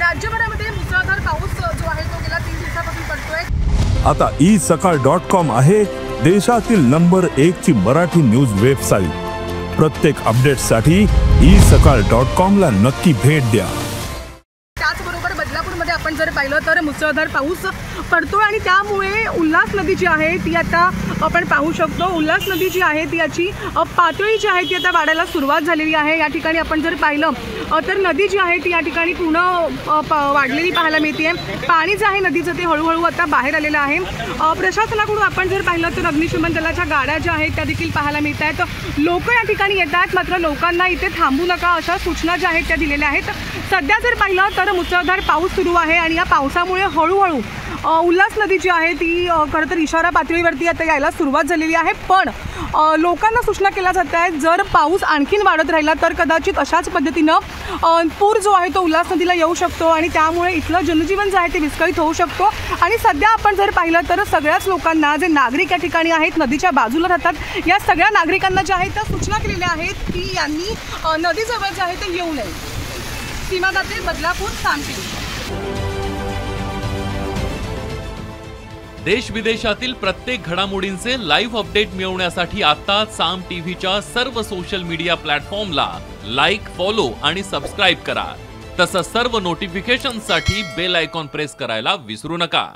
राज्यभरामध्ये मुसळधार पाऊस जो आहे तो गेल्या 3 दिवसांपासून पडतोय। आता isakal.com आहे देशातील नंबर 1 ची मराठी न्यूज वेबसाईट। प्रत्येक अपडेटसाठी isakal.com ला नक्की भेट द्या। त्याचबरोबर बदलापूरमध्ये आपण जर पाहिलं तर मुसळधार पाऊस पडतोय आणि त्यामुळे उल्हास नदी जी आहे ती आता आपण पाहू शकतो। उल्हास नदी जी आहे ती याची पातळी जी आहे ती आता वाढायला सुरुवात झालेली आहे। या ठिकाणी आपण जर पाहिलं तर नदी जी आहे ती या ठिकाणी पूर्ण वाढलेली पाहायला मिळते। पाणी जे आहे नदीचं ते हळूहळू आता बाहेर आलेलं आहे। प्रशासनाकडून आपण जर पाहिलं तर अग्निशमन दलाच्या गाड्या ज्या आहेत त्या देखील पाहायला मिळत आहेत। लोक या ठिकाणी येतात, मात्र लोकांना इथे थांबू नका अशा सूचना ज्या आहेत त्या दिलेल्या आहेत। सध्या जर पाहिलं तर मुसळधार पाऊस सुरू आहे आणि या पावसामुळे हळूहळू उल्हास नदी जी आहे ती खरं तर इशारा पातळीवरती आता यायला सुरुवात झालेली आहे। पण लोकांना सूचना केल्या जात आहेत जर पाऊस आणखीन वाढत राहिला तर कदाचित अशाच पद्धतीनं पूर जो आहे तो उल्हास नदीला येऊ शकतो आणि त्यामुळे इथलं जनजीवन जे आहे ते विस्कळीत होऊ शकतो। आणि सध्या आपण जर पाहिलं तर सगळ्याच लोकांना, जे नागरिक या ठिकाणी आहेत नदीच्या बाजूला राहतात, या सगळ्या नागरिकांना ज्या आहेत त्या सूचना केलेल्या आहेत की यांनी नदीजवळ जे आहे ते येऊ नये। सीमा दाते, बदलापूर, साम टीव्ही। देश विदेशातील प्रत्येक घडामोडींचे लाईव्ह अपडेट मिळवण्यासाठी आता साम टीव्हीच्या सर्व सोशल मीडिया प्लॅटफॉर्मला लाईक, फॉलो आणि सबस्क्राईब करा। तसंच सर्व नोटिफिकेशनसाठी बेल आयकॉन प्रेस करायला विसरू नका।